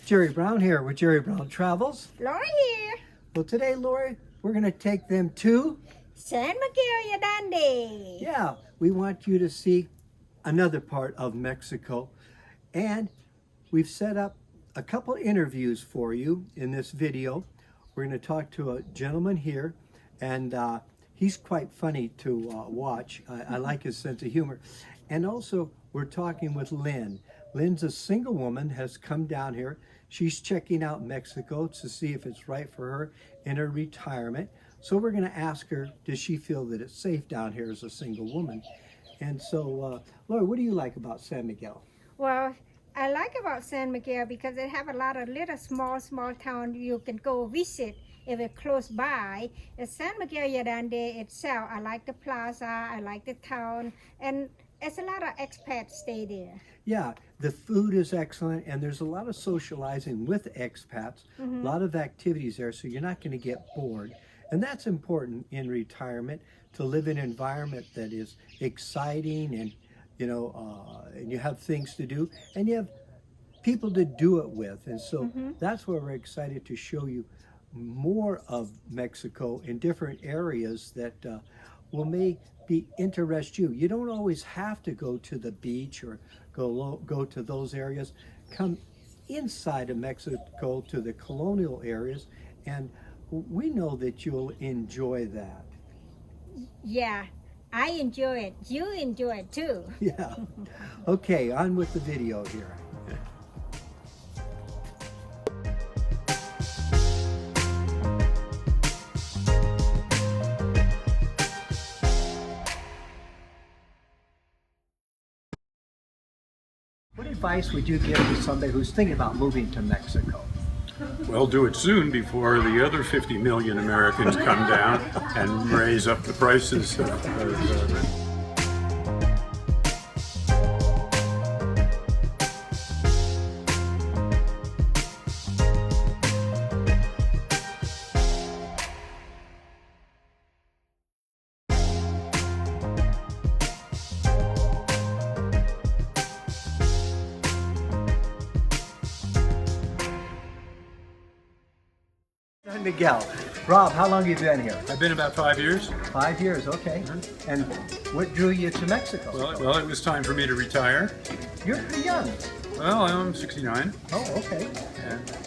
Jerry Brown here with Jerry Brown Travels. Lori here. Well, today, Lori, we're going to take them to... San Miguel de Allende. Yeah, we want you to see another part of Mexico. And we've set up a couple interviews for you in this video. We're going to talk to a gentleman here, and he's quite funny to watch. I like his sense of humor. And also, we're talking with Lynn. Lynn's a single woman, has come down here. She's checking out Mexico to see if it's right for her in her retirement. So we're going to ask her, does she feel that it's safe down here as a single woman? And so, Laura, what do you like about San Miguel? Well, I like about San Miguel because they have a lot of little small town you can go visit if it's close by. And San Miguel de Allende itself, I like the plaza, I like the town, and it's a lot of expats stay there. Yeah, the food is excellent, and there's a lot of socializing with expats, a lot of activities there, so you're not going to get bored. And that's important in retirement, to live in an environment that is exciting and, and you have things to do, and you have people to do it with. And so that's why we're excited to show you more of Mexico in different areas that will maybe interest you. You don't always have to go to the beach or go to those areas. Come inside of Mexico to the colonial areas, and we know that you'll enjoy that. Yeah, I enjoy it. You enjoy it too. Yeah. Okay, on with the video here. What advice would you give to somebody who's thinking about moving to Mexico? Well, do it soon before the other 50 million Americans come down and raise up the prices of San Miguel. Rob, how long have you been here? I've been about 5 years. 5 years, okay. And what drew you to Mexico? Well, it was time for me to retire. You're pretty young. Well, I'm 69. Oh, okay.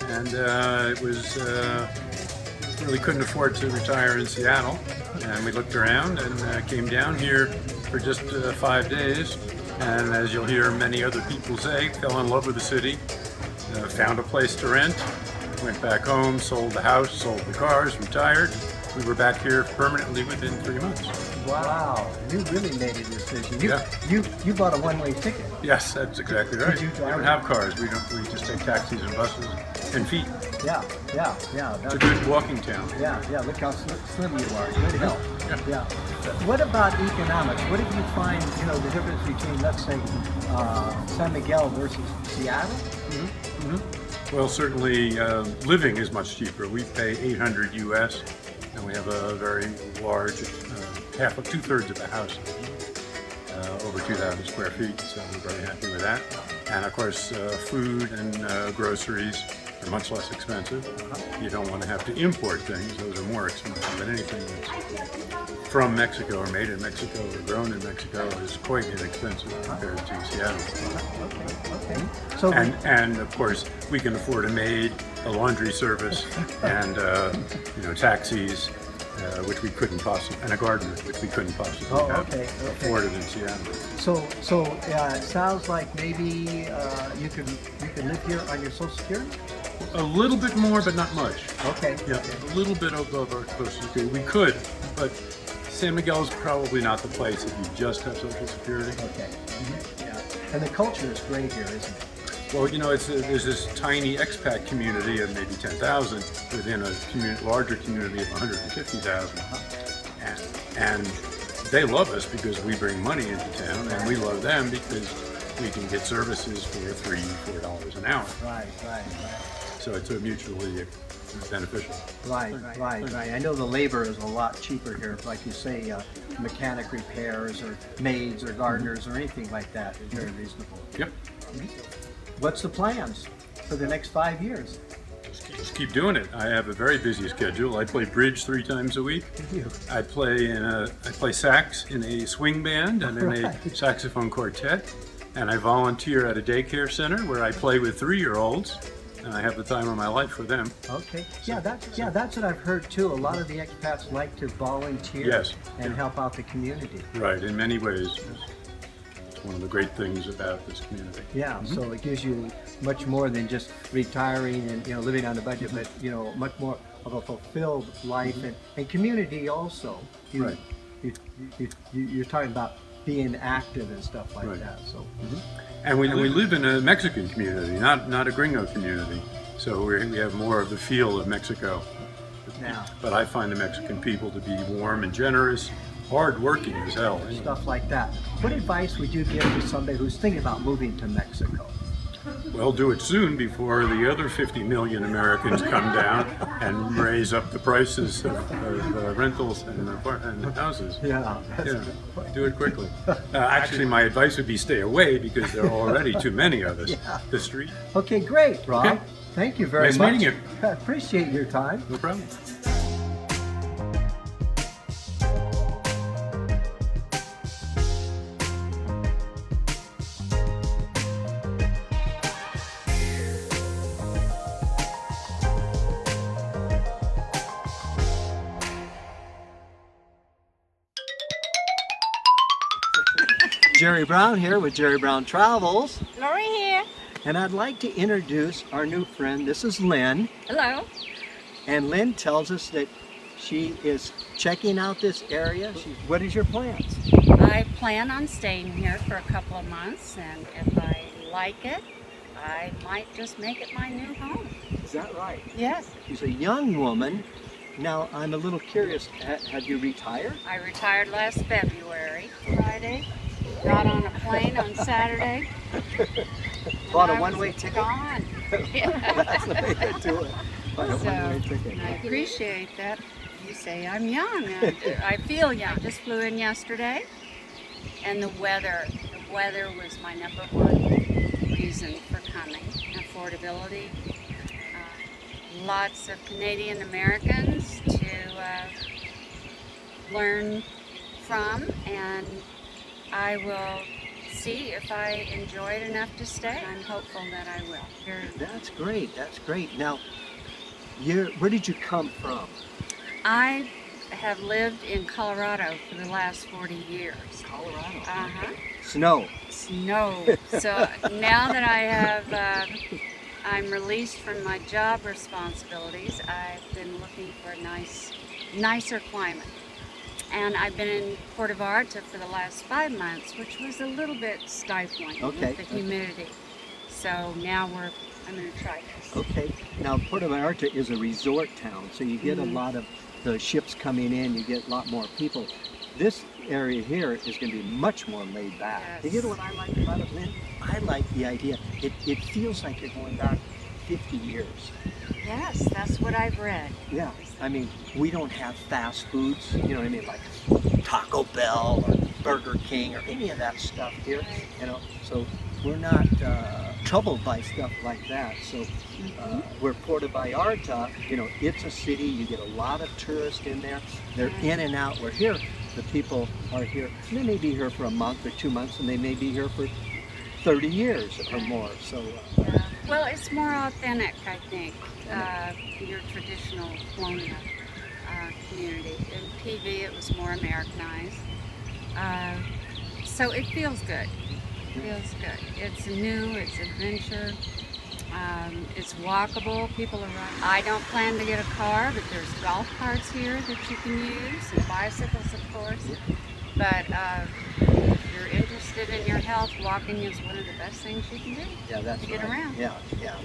And it was, really couldn't afford to retire in Seattle. And we looked around and came down here for just 5 days. And as you'll hear many other people say, fell in love with the city, found a place to rent, went back home, sold the house, sold the cars, retired. We were back here permanently within 3 months. Wow, you really made a decision. Yeah. You bought a one-way ticket. Yes, that's exactly right. you We drive don't have cars. We just take taxis and buses and feet. Yeah. It's a good walking town. Yeah, look how slim you are. Good help. Yeah. What about economics? What did you find, the difference between, let's say, San Miguel versus Seattle? Well, certainly living is much cheaper. We pay $800 US, and we have a very large, two-thirds of the house, over 2,000 square feet, so we're very happy with that. And of course, food and groceries are much less expensive. You don't want to have to import things, those are more expensive, but anything that's from Mexico or made in Mexico or grown in Mexico is quite inexpensive compared to Seattle. Okay. So and of course, we can afford a maid, a laundry service, and taxis, which we couldn't possibly, and a gardener, which we couldn't possibly have afforded in Seattle. So it sounds like maybe you could live here on your Social Security? A little bit more, but not much. Okay. Yeah, a little bit above our Social Security. We could, but San Miguel is probably not the place if you just have Social Security. Okay. Yeah. And the culture is great here, isn't it? Well, there's this tiny expat community of maybe 10,000 within a larger community of 150,000. And they love us because we bring money into town, and we love them because we can get services for $3, $4 an hour. Right. So it's a mutually beneficial. Right. I know the labor is a lot cheaper here, like you say, mechanic repairs or maids or gardeners or anything like that is very reasonable. Yep. What's the plans? for the next 5 years? Just keep doing it. I have a very busy schedule. I play bridge 3 times a week. I play sax in a swing band and in a saxophone quartet, and I volunteer at a daycare center where I play with 3-year-olds, and I have the time of my life for them. Okay. That's what I've heard too. A lot of the expats like to volunteer and help out the community. Right, in many ways. It's one of the great things about this community. Yeah, so it gives you much more than just retiring and living on a budget, but much more of a fulfilled life and community also. Right. You're talking about being active and stuff like that. So. And we live in a Mexican community, not a gringo community. So we have more of the feel of Mexico. Yeah. But I find the Mexican people to be warm and generous, hard-working as hell. Stuff like that. What advice would you give to somebody who's thinking about moving to Mexico? Well, do it soon before the other 50 million Americans come down and raise up the prices of rentals and houses. Yeah. Do it quickly. Actually, my advice would be stay away because there are already too many of us. The street. Okay, great, Rob. Okay. Thank you very Nice much. meeting you. I appreciate your time. No problem. Jerry Brown here with Jerry Brown Travels. Lori here. And I'd like to introduce our new friend. This is Lynn. Hello. And Lynn tells us that she is checking out this area. What is your plans? I plan on staying here for a couple of months, and if I like it, I might just make it my new home. Is that right? Yes. She's a young woman. Now, I'm a little curious. Have you retired? I retired last February, Friday. Got on a plane on Saturday. Bought a one-way ticket? Gone. That's the way to do it. Buy a So, one-way ticket. I appreciate that. You say I'm young. I feel young. Just flew in yesterday, and the weather was my #1 reason for coming. Affordability. Lots of Canadian Americans to learn from, and I will see if I enjoy it enough to stay. I'm hopeful that I will. That's great. That's great. Now, where did you come from? I have lived in Colorado for the last 40 years. Colorado. Snow. Snow. So now that I have, I'm released from my job responsibilities, I've been looking for a nicer climate. And I've been in Puerto Vallarta for the last 5 months, which was a little bit stifling with the humidity. So now I'm going to try this. Okay. Now, Puerto Vallarta is a resort town, so you get a lot of the ships coming in, you get a lot more people. This area here is going to be much more laid back. Yes. You know what I like about it, Lynn? I like the idea. It feels like you're going back 50 years. Yes, that's what I've read. Yeah. I mean, we don't have fast foods, you know what I mean, like Taco Bell or Burger King or any of that stuff here, you know, so we're not troubled by stuff like that. So where Puerto Vallarta, you know, it's a city, you get a lot of tourists in there, they're in and out. We're here, the people are here, they may be here for a month or 2 months, and they may be here for 30 years or more. So well, it's more authentic, I think, your traditional colonial community. In PV, it was more Americanized. So it feels good. It feels good. It's new, it's adventure, it's walkable, people are running. I don't plan to get a car, but there's golf carts here that you can use, and bicycles, of course. But if you're interested in your health, walking is one of the best things you can do to get around. Yeah,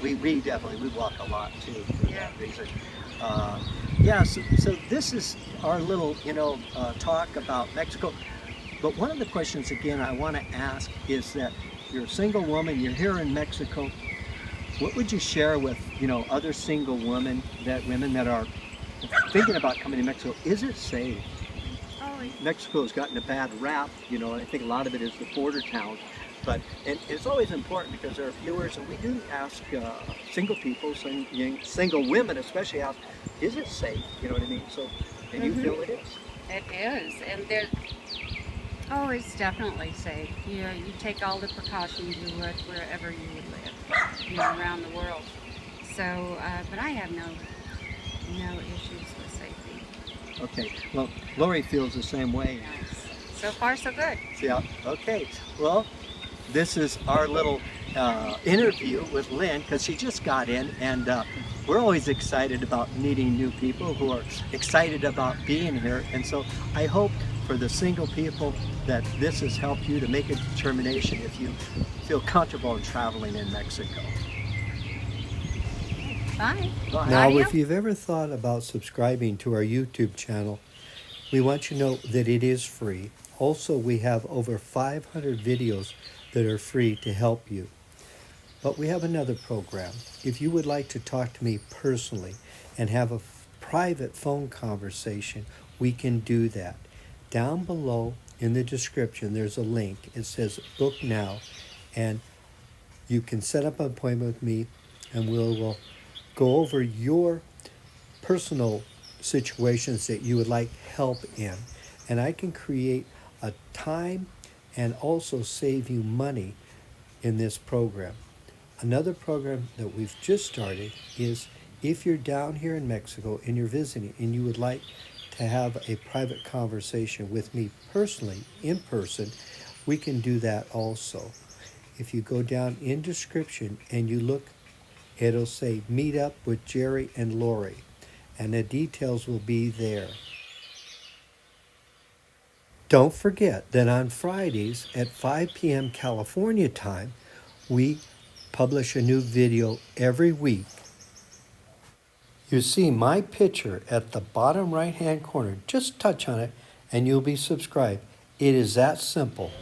we definitely walk a lot too for that reason. So this is our little, talk about Mexico. But one of the questions, again, I want to ask is that you're a single woman, you're here in Mexico. What would you share with, other single women that are thinking about coming to Mexico? Is it safe? Mexico has gotten a bad rap, I think a lot of it is the border towns. But and it's always important because there are viewers, and we do ask single people, single women especially, ask, is it safe? You know what I mean? So, and you feel it is. It is, and there. Oh, it's definitely safe. You take all the precautions you would wherever you would live, around the world. So, but I have no issues with safety. Okay. Well, Lori feels the same way. Yes. So far, so good. Yeah. Okay. Well, this is our little interview with Lynn because she just got in, and we're always excited about meeting new people who are excited about being here. And so I hope for the single people that this has helped you to make a determination if you feel comfortable in traveling in Mexico. Bye. Bye. Now, Audio? if you've ever thought about subscribing to our YouTube channel, we want you to know that it is free. Also, we have over 500 videos that are free to help you. But we have another program. If you would like to talk to me personally and have a private phone conversation, we can do that. Down below in the description, there's a link. It says book now, and you can set up an appointment with me, and we'll go over your personal situations that you would like help in. And I can create a time and also save you money in this program. Another program that we've just started is if you're down here in Mexico and you're visiting and you would like to have a private conversation with me personally, in person, we can do that also. If you go down in description and you look, it'll say meet up with Jerry and Lori, and the details will be there. Don't forget that on Fridays at 5 p.m. California time, we publish a new video every week. You see my picture at the bottom right-hand corner. Just touch on it and you'll be subscribed. It is that simple.